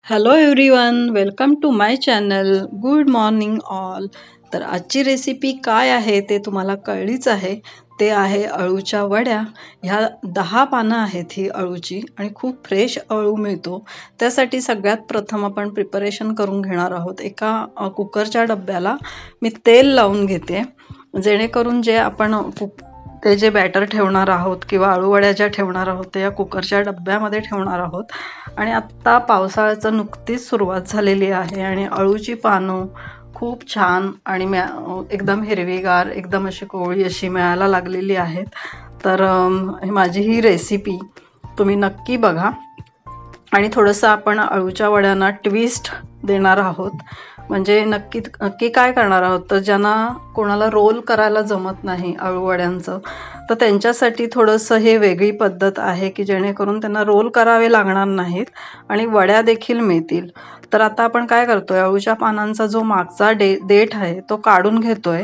Hello everyone, welcome to my channel. Good morning all. तर आजची recipe काय आहे ते तुम्हाला कळलीच आहे. ते आहे अळूच्या वड्या. ह्या 10 पानं आहेत ही अळूची आणि खूप फ्रेश अळू मिळतो. त्यासाठी सगळ्यात प्रथम आपण प्रिपरेशन करून घेणार आहोत. एका कुकरच्या डब्याला मी तेल लावून घेते, जेणेकरून जे आपण ते जे बॅटर ठेवणार आहोत किंवा अळूवड्या ज्या ठेवणार आहोत ते या कुकरच्या डब्यामध्ये ठेवणार आहोत. आणि आत्ता पावसाळ्याचं नुकतीच सुरुवात झालेली आहे आणि अळूची पानं खूप छान आणि एकदम हिरवीगार, एकदम अशी कोवळी अशी मिळायला लागलेली आहेत. तर माझी ही रेसिपी तुम्ही नक्की बघा. आणि थोडंसं आपण अळूच्या वड्यांना ट्विस्ट देणार आहोत. म्हणजे नक्की काय करणार आहोत, तर ज्यांना कोणाला रोल करायला जमत नाही अळूवड्यांचं, तर त्यांच्यासाठी थोडंसं हे वेगळी पद्धत आहे की जेणेकरून त्यांना रोल करावे लागणार नाहीत आणि वड्या देखील मिळतील. तर आता आपण काय करतोय, अळूच्या पानांचा जो मागचा देठ आहे तो काढून घेतोय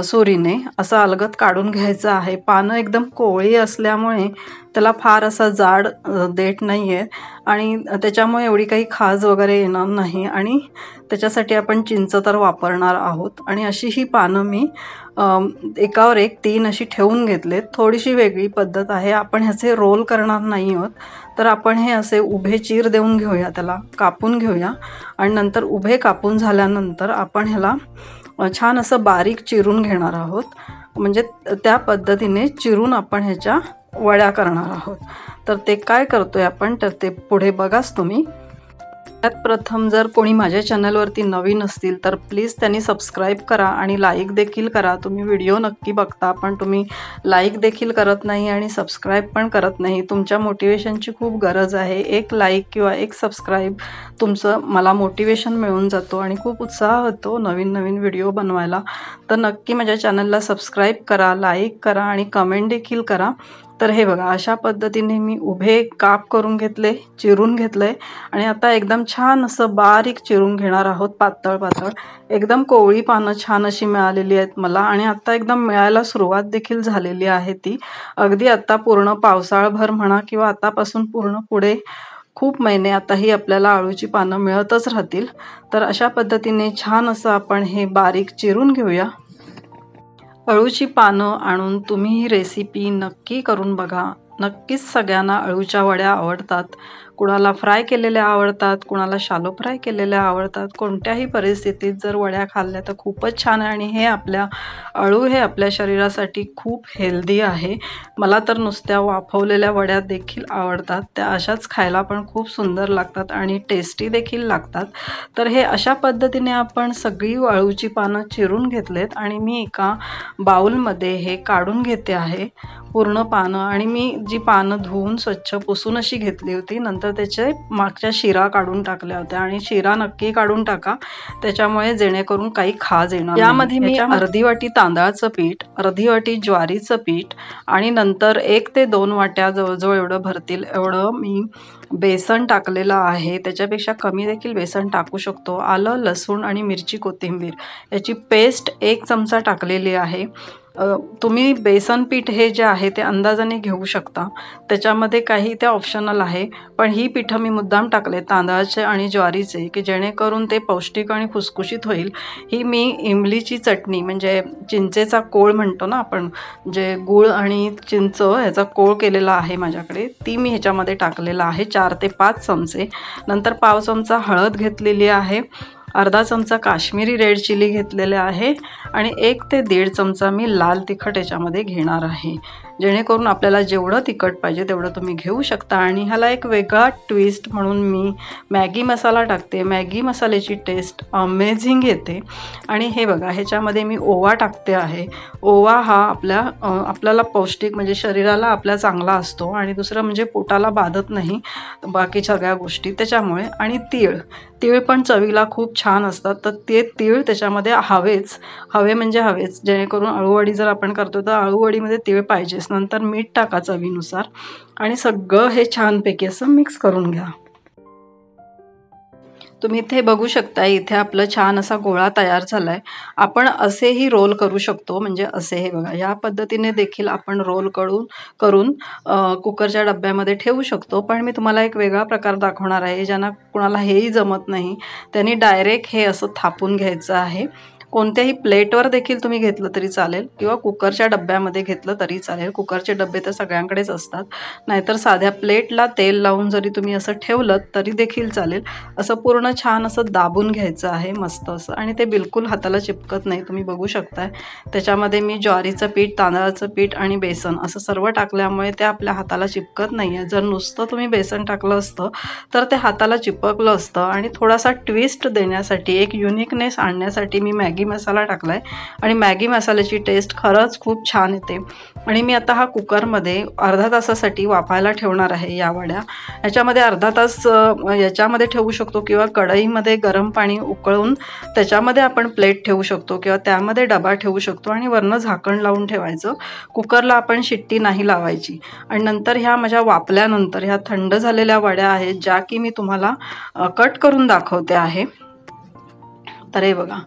सुरीने. असा अलगद काढून घ्यायचा आहे. पानं एकदम कोवळी असल्यामुळे त्याला फार असा जाड देठ नाही आहे आणि त्याच्यामुळे एवढी काही खाज वगैरे येणार नाही. आणि त्याच्यासाठी आपण चिंच तर वापरणार आहोत. आणि अशी ही पानं मी एकावर एक 3 अशी ठेवून घेतलेत. थोडीशी वेगळी पद्धत आहे. आपण ह्याचे रोल करणार नाही आहोत, तर आपण हे असे उभे चीर देऊन घेऊया, त्याला कापून घेऊया. आणि नंतर उभे कापून झाल्यानंतर आपण ह्याला छान असं बारीक चिरून घेणार आहोत. म्हणजे त्या पद्धतीने चिरून आपण ह्याच्या वड्या करणार आहोत. तर ते काय करतोय आपण, तर ते पुढे बघाच तुम्ही. त्यात प्रथम जर कोणी माझ्या चॅनलवरती नवीन असतील तर प्लीज त्यांनी सबस्क्राईब करा आणि लाईक देखील करा. तुम्ही व्हिडिओ नक्की बघता पण तुम्ही लाईक देखील करत नाही आणि सबस्क्राईब पण करत नाही. तुमच्या मोटिवेशनची खूप गरज आहे. एक लाईक किंवा एक सबस्क्राईब तुमचं मला मोटिवेशन मिळून जातो आणि खूप उत्साह होतो नवीन नवीन व्हिडिओ बनवायला. तर नक्की माझ्या चॅनलला सबस्क्राईब करा, लाईक करा आणि कमेंट देखील करा. तर हे बघा, अशा पद्धतीने मी उभे काप करून घेतले, चिरून घेतले आणि आता एकदम छान असं बारीक चिरून घेणार आहोत, पातळ पातळ. एकदम कोवळी पानं छान अशी मिळालेली आहेत मला आणि आता एकदम मिळायला सुरुवात देखील झालेली आहे ती. अगदी आता पूर्ण पावसाळभर म्हणा किंवा आतापासून पूर्ण पुढे खूप महिने आताही आपल्याला अळूची पानं मिळतच राहतील. तर अशा पद्धतीने छान असं आपण हे बारीक चिरून घेऊया. अळूची पानं आणून तुम्ही ही रेसिपी नक्की करून बघा. नक्कीच सगळ्यांना अळूच्या वड्या आवडतात. कुणाला फ्राय केलेल्या आवडतात, कुणाला शालो फ्राय केलेल्या आवडतात. कोणत्याही परिस्थितीत जर वड्या खाल्ल्या तर खूपच छान आहे. आणि हे अळू हे आपल्या शरीरासाठी खूप हेल्दी आहे. मला तर नुसत्या वाफवलेल्या वड्या देखील आवडतात. त्या अशाच खायला पण खूप सुंदर लागतात आणि टेस्टी देखील लागतात. तर हे अशा पद्धतीने आपण सगळी अळूची पानं चिरून घेतलेत आणि मी एका बाउलमध्ये हे काढून घेते आहे पूर्ण पानं. आणि मी जी पानं धुवून स्वच्छ पुसून अशी घेतली होती, नंतर त्याचे मागच्या शिरा काढून टाकल्या होत्या. आणि शिरा नक्की काढून टाका, त्याच्यामुळे जेणेकरून काही खाज येणार. यामध्ये मी अर्धी वाटी तांदळाचं पीठ, अर्धी वाटी ज्वारीचं पीठ आणि नंतर 1 ते 2 वाट्या जवळजवळ एवढं भरतील एवढं मी बेसन टाकलेलं आहे. त्याच्यापेक्षा कमी देखील बेसन टाकू शकतो. आलं, लसूण आणि मिरची, कोथिंबीर याची पेस्ट 1 चमचा टाकलेली आहे. तुम्ही बेसन पीठ हे जे आहे ते अंदाजाने घेऊ शकता. त्याच्यामध्ये काही ते ऑप्शनल आहे, पण ही पिठं मी मुद्दाम टाकले तांदळाचे आणि ज्वारीचे की जेणेकरून ते पौष्टिक आणि खुसखुशीत होईल. ही मी इमलीची चटणी म्हणजे चिंचेचा कोळ म्हणतो ना आपण, जे गूळ आणि चिंच ह्याचा कोळ केलेला आहे माझ्याकडे, ती मी ह्याच्यामध्ये टाकलेला आहे 4 ते 5 चमचे. नंतर पाव चमचा हळद घेतलेली आहे, अर्धा चमचा काश्मीरी रेड चिली घेतलेले आहे आणि 1 ते 1.5 चमचा मी लाल तिखट याच्यामध्ये घेणार आहे. जेणेकरून आपल्याला जेवढं तिखट पाहिजे तेवढं तुम्ही घेऊ शकता. आणि ह्याला एक वेगळा ट्विस्ट म्हणून मी मॅगी मसाला टाकते. मॅगी मसाल्याची टेस्ट अमेझिंग येते. आणि हे बघा, ह्याच्यामध्ये मी ओवा टाकते आहे. ओवा हा आपल्याला पौष्टिक म्हणजे शरीराला आपल्या चांगला असतो आणि दुसरं म्हणजे पोटाला बाधत नाही बाकी सगळ्या गोष्टी त्याच्यामुळे. आणि तीळ पण चवीला खूप छान असतात. तर ते तीळ त्याच्यामध्ये हवे म्हणजे हवेच, जेणेकरून अळूवडी जर आपण करतो तर अळूवडीमध्ये तीळ पाहिजेच. नंतर मीठ टाका चवीनुसार आणि सगळं हे छानपैकी असं मिक्स करून घ्या. तुम्ही इथे बघू शकता, इथे आपलं छान असा गोळा तयार झालाय। आपण असेही रोल करू शकतो, म्हणजे असे हे बघा, या पद्धतीने देखील आपण रोल करून कुकरच्या डब्यामध्ये ठेवू शकतो। पण मी तुम्हाला एक वेगळा प्रकार दाखवणार आहे, ज्यांना कुणाला हेही जमत नाही त्यांनी डायरेक्ट हे असं थापून घ्यायचं आहे। कोणत्याही प्लेटवर देखील तुम्ही घेतलं तरी चालेल किंवा कुकरच्या डब्यामध्ये घेतलं तरी चालेल। कुकरचे डब्बे तर सगळ्यांकडेच असतात, नाहीतर साध्या प्लेटला तेल लावून जरी तुम्ही असं ठेवलं तरी देखील चालेल। असं पूर्ण छान असं दाबून घ्यायचं आहे मस्त असं, आणि ते बिलकुल हाताला चिपकत नाही। तुम्ही बघू शकताय त्याच्यामध्ये मी ज्वारीचं पीठ, तांदळाचं पीठ आणि बेसन असं सर्व टाकल्यामुळे ते आपल्या हाताला चिपकत नाहीये। जर नुसतं तुम्ही बेसन टाकलं असतं तर ते हाताला चिपकलं असतं। आणि थोडासा ट्विस्ट देण्यासाठी, एक युनिकनेस आणण्यासाठी मी मॅगी मसाला टाकलाय, आणि मॅगी मसाल्याची टेस्ट खरंच खूप छान येते। आणि मी आता हा कुकरमध्ये अर्धा तासासाठी वाफायला ठेवणार आहे या वड्या। याच्यामध्ये अर्धा तास याच्यामध्ये ठेवू शकतो किंवा कढईमध्ये गरम पाणी उकळून त्याच्यामध्ये आपण प्लेट ठेवू शकतो किंवा त्यामध्ये डबा ठेवू शकतो आणि वरनं झाकण लावून ठेवायचं। कुकरला आपण शिट्टी नाही लावायची। आणि नंतर ह्या माझ्या वाफल्यानंतर ह्या थंड झालेल्या वड्या आहेत, ज्या की मी तुम्हाला कट करून दाखवते आहे। तर हे बघा,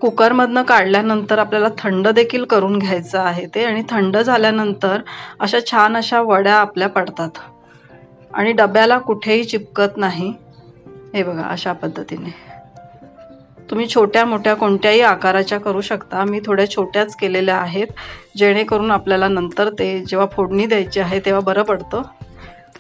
कुकरमधनं काढल्यानंतर आपल्याला थंड देखील करून घ्यायचं आहे ते, आणि थंड झाल्यानंतर अशा छान अशा वड्या आपल्या पडतात आणि डब्याला कुठेही चिपकत नाही। हे बघा, अशा पद्धतीने तुम्ही छोट्या मोठ्या कोणत्याही आकाराच्या करू शकता। मी थोड्या छोट्याच केलेल्या आहेत, जेणेकरून आपल्याला नंतर ते जेव्हा फोडणी द्यायची आहे तेव्हा बरं पडतं।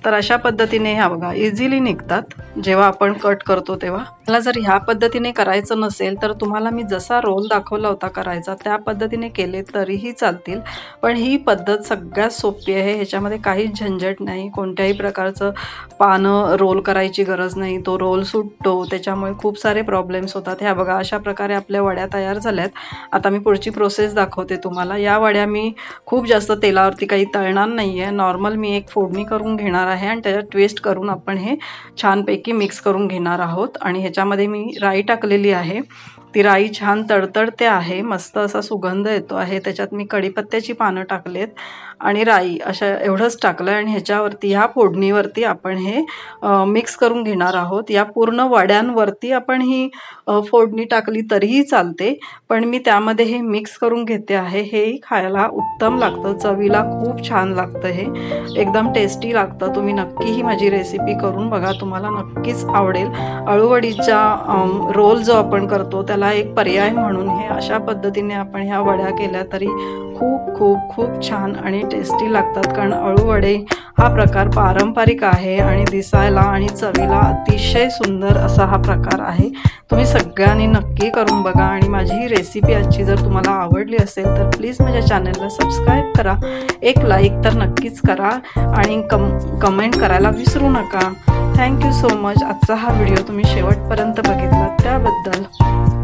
तर अशा पद्धतीने ह्या बघा इझिली निघतात जेव्हा आपण कट करतो तेव्हा। मला जर ह्या पद्धतीने करायचं नसेल तर तुम्हाला मी जसा रोल दाखवला होता करायचा त्या पद्धतीने केले तरीही चालतील, पण ही पद्धत सगळ्यात सोपी आहे। ह्याच्यामध्ये काहीच झंझट नाही, कोणत्याही प्रकारचं पानं रोल करायची गरज नाही, तो रोल सुटतो, त्याच्यामुळे खूप सारे प्रॉब्लेम्स होतात। ह्या बघा, अशा प्रकारे आपल्या वड्या तयार झाल्यात। आता मी पुढची प्रोसेस दाखवते तुम्हाला। या वड्या मी खूप जास्त तेलावरती काही तळणार नाहीये, नॉर्मल मी एक फोडणी करून घेणार आहे आणि त्याच्यात ट्विस्ट करून आपण हे छानपैकी मिक्स करून घेणार आहोत। आणि ह्याच्यामध्ये मी राई टाकलेली आहे, ती राई छान तडतडते आहे, मस्त असा सुगंध येतो आहे। त्याच्यात मी कढीपत्त्याची पानं टाकलेत आणि राई अशा एवढंच टाकलं, आणि ह्याच्यावरती ह्या फोडणीवरती आपण हे मिक्स करून घेणार आहोत। या पूर्ण वड्यांवरती आपण ही फोडणी टाकली तरीही चालते, पण मी त्यामध्ये हे मिक्स करून घेते आहे। हेही खायला उत्तम लागतं, चवीला खूप छान लागतं, हे एकदम टेस्टी लागतं। तुम्ही नक्की ही माझी रेसिपी करून बघा, तुम्हाला नक्कीच आवडेल। अळूवडीचा रोल जो आपण करतो त्याला एक पर्याय म्हणून हे अशा पद्धतीने आपण ह्या वड्या केल्या तरी खूप खूप खूप छान आणि टेस्टी लागतात, कारण अळूवडे हा प्रकार पारंपरिक आहे आणि दिसायला आणि चवीला अतिशय सुंदर असा हा प्रकार आहे। तुम्ही सगळ्यांनी नक्की करून बघा, आणि माझी ही रेसिपी आजची जर तुम्हाला आवडली असेल तर प्लीज माझ्या चॅनलला सबस्क्राईब करा, एक लाईक तर नक्कीच करा आणि कमेंट करायला विसरू नका। Thank you so much. आजचा हा व्हिडिओ तुम्ही शेवटपर्यंत बघितला त्याबद्दल।